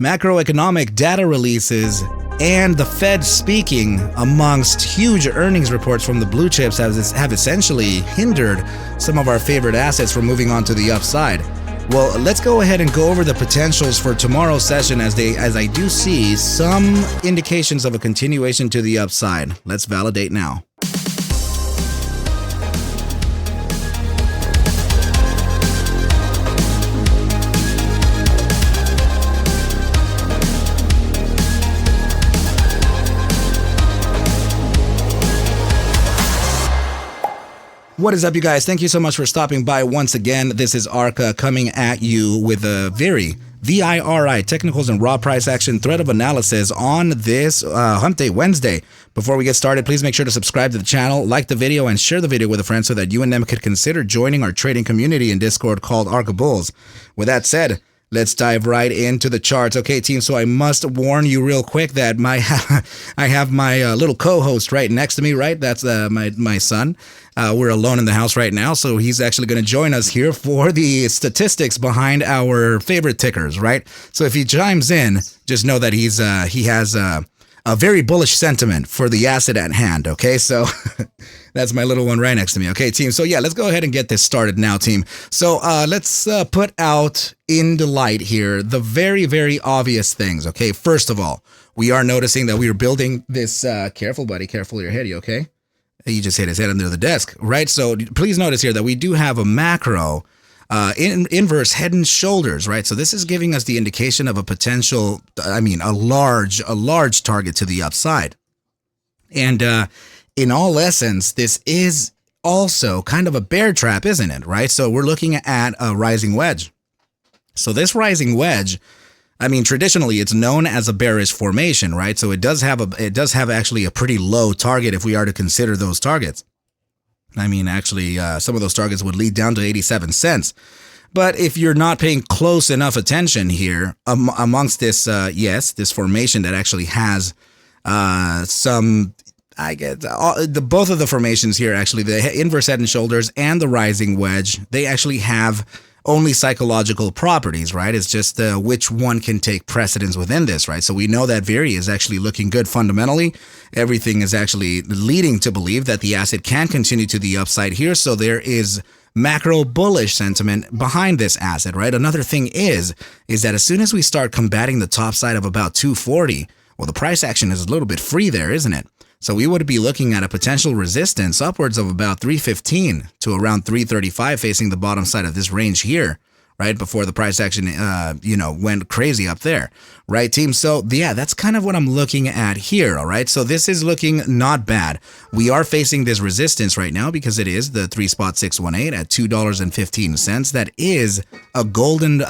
macroeconomic data releases, and the Fed speaking amongst huge earnings reports from the blue chips have essentially hindered some of our favorite assets from moving on to the upside. Well, let's go ahead and go over the potentials for tomorrow's session as I do see some indications of a continuation to the upside. Let's validate now. What is up, you guys? Thank you so much for stopping by once again. This is ARCa coming at you with a VIRI, VIRI, technicals and raw price action thread of analysis on this Hump Day Wednesday. Before we get started, please make sure to subscribe to the channel, like the video, and share the video with a friend so that you and them could consider joining our trading community in Discord called ARCa Bulls. With that said, let's dive right into the charts. Okay, team, so I must warn you real quick that I have my little co-host right next to me, right? That's my son. We're alone in the house right now, so he's actually going to join us here for the statistics behind our favorite tickers, right? So if he chimes in, just know that he has a very bullish sentiment for the asset at hand, okay? So that's my little one right next to me. Okay, team. So yeah, let's go ahead and get this started now, team. So let's put out in the light here the very, very obvious things, okay? First of all, we are noticing that we are building this, careful, buddy, careful your head, you okay? He just hit his head under the desk, right? So please notice here that we do have a macro inverse head and shoulders, right? So this is giving us the indication of a potential, a large target to the upside. And in all essence, this is also kind of a bear trap, isn't it? Right? So we're looking at a rising wedge. So this rising wedge, traditionally it's known as a bearish formation, right? So it does have actually a pretty low target if we are to consider those targets. Some of those targets would lead down to 87 cents. But if you're not paying close enough attention here amongst this, this formation that actually has both of the formations here, actually, the inverse head and shoulders and the rising wedge, they actually have only psychological properties, right? It's just which one can take precedence within this, right? So we know that VIRI is actually looking good fundamentally. Everything is actually leading to believe that the asset can continue to the upside here. So there is macro bullish sentiment behind this asset, right? Another thing is that as soon as we start combating the top side of about 240, well, the price action is a little bit free there, isn't it? So we would be looking at a potential resistance upwards of about 315 to around 335 facing the bottom side of this range here, right? Before the price action, went crazy up there, right, team? So yeah, that's kind of what I'm looking at here, all right? So this is looking not bad. We are facing this resistance right now because it is the 3.618 at $2.15.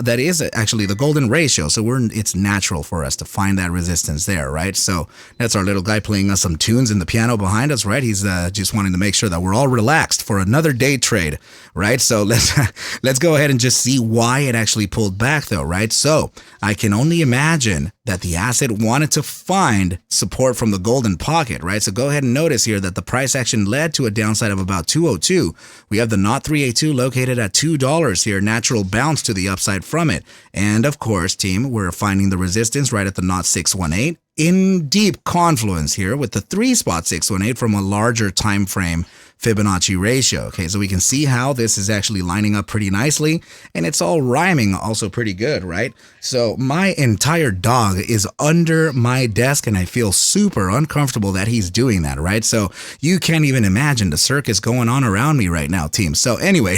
That is actually the golden ratio. So it's natural for us to find that resistance there, right? So that's our little guy playing us some tunes in the piano behind us, right? He's just wanting to make sure that we're all relaxed for another day trade, right? So let's go ahead and just see why it actually pulled back though, right? So I can only imagine that the asset wanted to find support from the golden pocket, right? So go ahead and notice here that the price action led to a downside of about 202. We have the NOT 382 located at $2 here, natural bounce to the upside from it. And of course, team, we're finding the resistance right at the NOT 618 in deep confluence here with the 3.618 from a larger time frame Fibonacci ratio. Okay, so we can see how this is actually lining up pretty nicely, and it's all rhyming also pretty good, right? So my entire dog is under my desk, and I feel super uncomfortable that he's doing that, right? So you can't even imagine the circus going on around me right now, team. So anyway,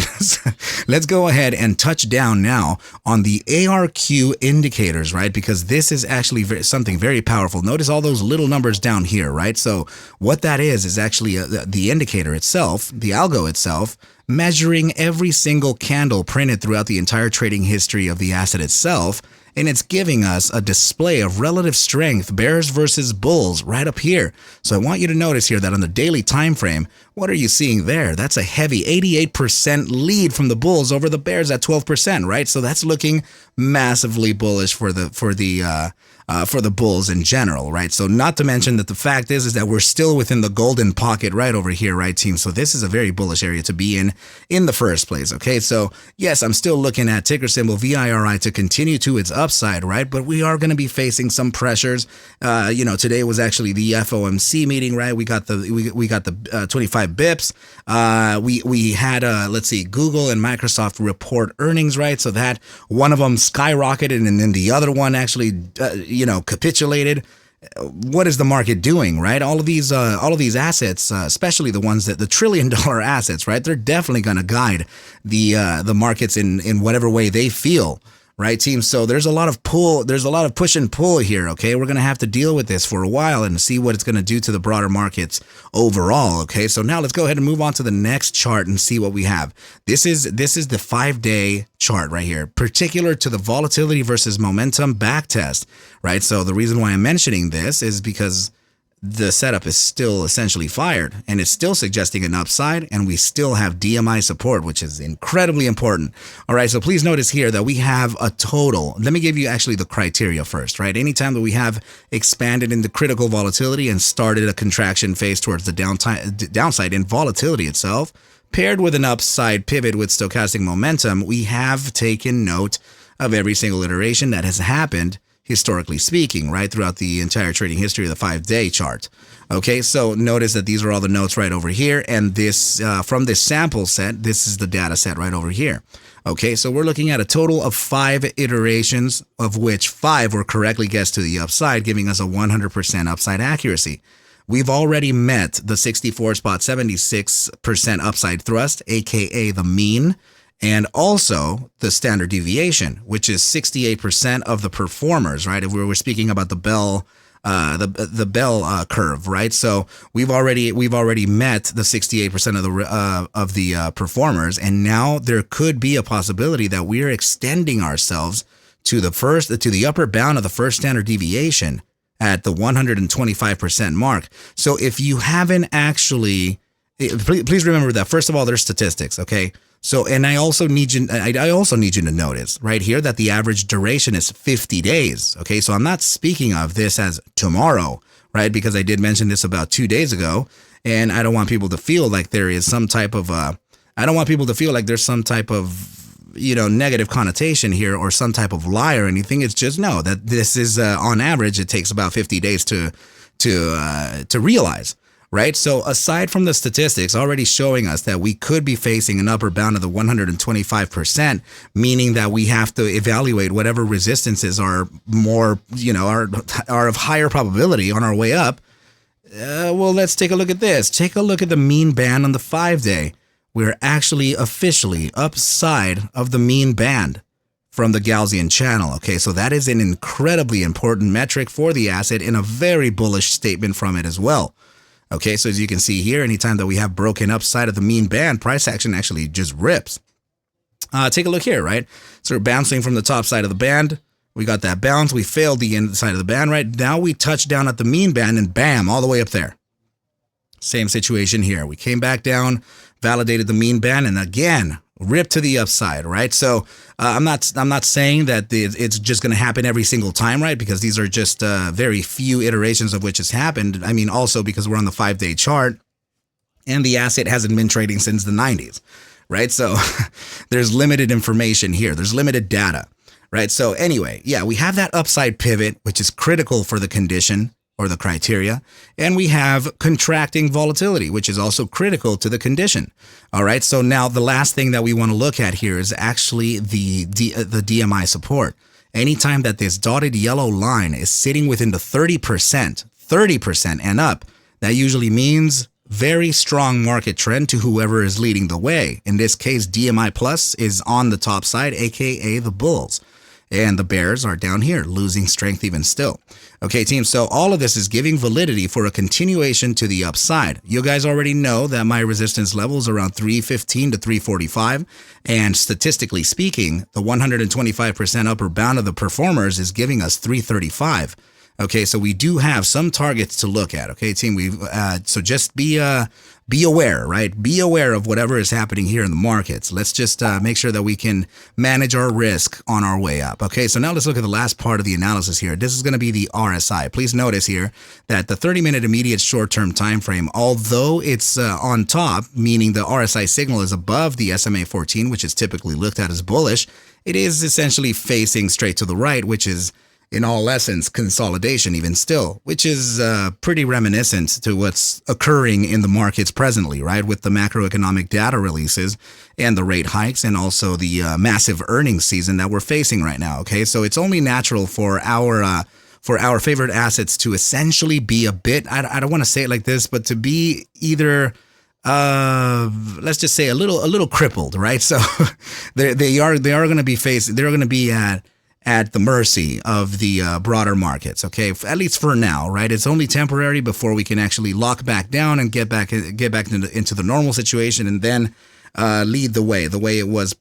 let's go ahead and touch down now on the ARQ indicators, right? Because this is actually something very powerful. Notice all those little numbers down here, right? So what that is actually the indicator itself, the algo itself, measuring every single candle printed throughout the entire trading history of the asset itself, and it's giving us a display of relative strength, bears versus bulls, right up here. So I want you to notice here that on the daily time frame, What are you seeing there? That's a heavy 88% lead from the bulls over the bears at 12%, right? So that's looking massively bullish for the bulls in general, right? So not to mention that the fact is that we're still within the golden pocket right over here, right, team? So this is a very bullish area to be in the first place, okay? So yes, I'm still looking at ticker symbol VIRI to continue to its upside, right? But we are going to be facing some pressures. Today was actually the FOMC meeting, right? We got the 25 bips. We had let's see, Google and Microsoft report earnings, right? So that one of them skyrocketed and then the other one actually capitulated. What is the market doing, right? All of these assets, especially the ones that the $1 trillion assets, right? They're definitely going to guide the markets in whatever way they feel. Right, team? So there's a lot of push and pull here, okay? We're going to have to deal with this for a while and see what it's going to do to the broader markets overall, okay? So now let's go ahead and move on to the next chart and see what we have. This is the 5-day chart right here, particular to the volatility versus momentum backtest, right? So the reason why I'm mentioning this is because the setup is still essentially fired and it's still suggesting an upside, and we still have DMI support, which is incredibly important. All right, so please notice here that we have a total. Let me give you actually the criteria first, right? Anytime that we have expanded into critical volatility and started a contraction phase towards the downside in volatility itself, paired with an upside pivot with stochastic momentum, we have taken note of every single iteration that has happened, historically speaking, right, throughout the entire trading history of the 5-day chart. Okay, so notice that these are all the notes right over here, and this from this sample set, this is the data set right over here. Okay, so we're looking at a total of 5 iterations, of which 5 were correctly guessed to the upside, giving us a 100% upside accuracy. We've already met the 64.76% upside thrust, aka the mean, and also the standard deviation, which is 68% of the performers, right? If we were speaking about the bell, the bell curve, right? So we've already met the 68% of the performers, and now there could be a possibility that we're extending ourselves to the upper bound of the first standard deviation at the 125% mark. So if you haven't actually, please remember that first of all, there's statistics, okay? So, and I also need you to notice right here that the average duration is 50 days. Okay. So I'm not speaking of this as tomorrow, right? Because I did mention this about 2 days ago, and I don't want people to feel like there is some type of, negative connotation here or some type of lie or anything. It's just no, that this is, on average, it takes about 50 days to realize. Right. So aside from the statistics already showing us that we could be facing an upper bound of the 125%, meaning that we have to evaluate whatever resistances are more, are of higher probability on our way up. Well, let's take a look at this. Take a look at the mean band on the 5-day. We're actually officially upside of the mean band from the Gaussian channel. Okay, so that is an incredibly important metric for the asset and a very bullish statement from it as well. Okay, so as you can see here, anytime that we have broken upside of the mean band, price action actually just rips. Take a look here, right? So we're bouncing from the top side of the band. We got that bounce. We failed the inside of the band, right? Now we touch down at the mean band and bam, all the way up there. Same situation here. We came back down, validated the mean band, and again, ripped to the upside, right? So I'm not saying that it's just going to happen every single time, right? Because these are just very few iterations of which has happened. I mean, also because we're on the 5-day chart and the asset hasn't been trading since the 90s, right? So there's limited information here. There's limited data, right? So anyway, yeah, we have that upside pivot, which is critical for the condition or the criteria, and we have contracting volatility, which is also critical to the condition. All right, so now the last thing that we want to look at here is actually the DMI support. Anytime that this dotted yellow line is sitting within the 30% and up, that usually means very strong market trend to whoever is leading the way. In this case, DMI plus is on the top side, aka the bulls. And the bears are down here, losing strength even still. Okay, team, so all of this is giving validity for a continuation to the upside. You guys already know that my resistance level is around 315 to 345. And statistically speaking, the 125% upper bound of the performers is giving us 335. Okay, so we do have some targets to look at. Okay, team, so just be aware, right? Be aware of whatever is happening here in the markets. Let's just make sure that we can manage our risk on our way up. Okay, so now let's look at the last part of the analysis here. This is going to be the RSI. Please notice here that the 30-minute immediate short-term time frame, although it's on top, meaning the RSI signal is above the SMA 14, which is typically looked at as bullish, it is essentially facing straight to the right, which is in all essence consolidation even still, which is pretty reminiscent to what's occurring in the markets presently, right? With the macroeconomic data releases and the rate hikes and also the massive earnings season that we're facing right now. Okay, so it's only natural for our favorite assets to essentially be a bit, I don't want to say it like this, but to be either let's just say a little crippled, right? So they are going to be they're going to be at the mercy of the broader markets, okay? At least for now, right? It's only temporary before we can actually lock back down and get back into the normal situation, and then lead the way it was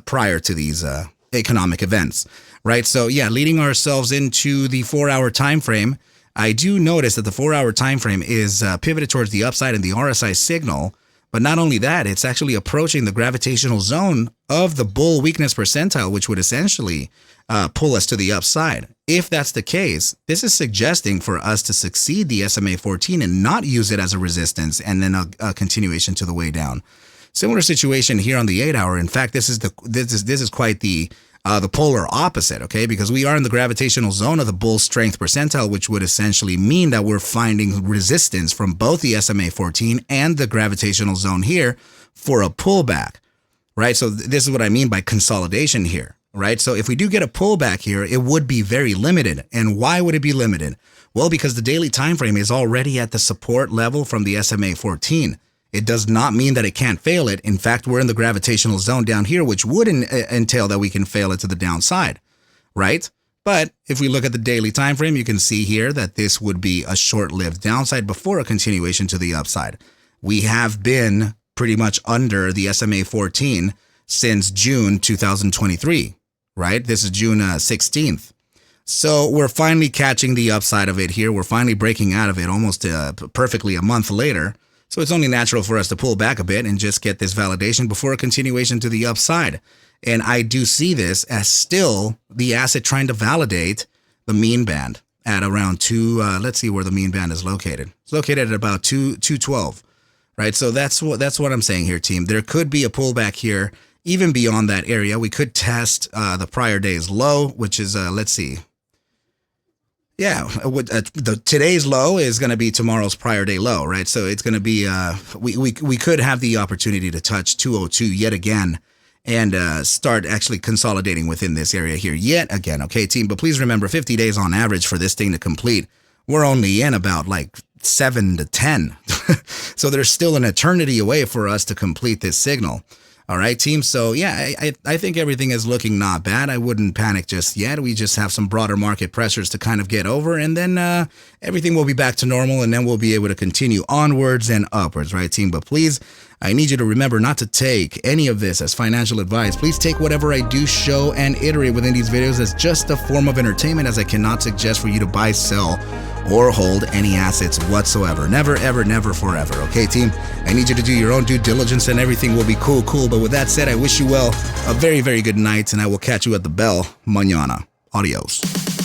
prior to these economic events, right? So yeah, leading ourselves into the 4-hour time frame, I do notice that the 4-hour time frame is pivoted towards the upside in the RSI signal. But not only that, it's actually approaching the gravitational zone of the bull weakness percentile, which would essentially pull us to the upside. If that's the case, this is suggesting for us to succeed the SMA 14 and not use it as a resistance and then a continuation to the way down. Similar situation here on the 8-hour. In fact, this is quite the polar opposite, okay? Because we are in the gravitational zone of the bull strength percentile, which would essentially mean that we're finding resistance from both the SMA 14 and the gravitational zone here for a pullback, right? So this is what I mean by consolidation here, right? So if we do get a pullback here, it would be very limited. And why would it be limited? Well, because the daily time frame is already at the support level from the SMA 14. It does not mean that it can't fail it. In fact, we're in the gravitational zone down here, which would entail that we can fail it to the downside, right? But if we look at the daily time frame, you can see here that this would be a short-lived downside before a continuation to the upside. We have been pretty much under the SMA 14 since June 2023, right? This is June 16th. So we're finally catching the upside of it here. We're finally breaking out of it almost perfectly a month later. So it's only natural for us to pull back a bit and just get this validation before a continuation to the upside. And I do see this as still the asset trying to validate the mean band at around let's see where the mean band is located. It's located at about 212, right? So that's what I'm saying here, team. There could be a pullback here, even beyond that area. We could test the prior day's low, which is, let's see. Yeah, today's low is going to be tomorrow's prior day low, right? So it's going to be, we could have the opportunity to touch 202 yet again and start actually consolidating within this area here yet again, okay, team? But please remember, 50 days on average for this thing to complete. We're only in about like 7 to 10. So there's still an eternity away for us to complete this signal. All right, team. So yeah, I think everything is looking not bad. I wouldn't panic just yet. We just have some broader market pressures to kind of get over, and then everything will be back to normal, and then we'll be able to continue onwards and upwards, right, team? But please, I need you to remember not to take any of this as financial advice. Please take whatever I do show and iterate within these videos as just a form of entertainment, as I cannot suggest for you to buy, sell, or hold any assets whatsoever. Never, ever, never, forever. Okay, team? I need you to do your own due diligence and everything will be cool. But with that said, I wish you well a very, very good night, and I will catch you at the bell mañana. Adios.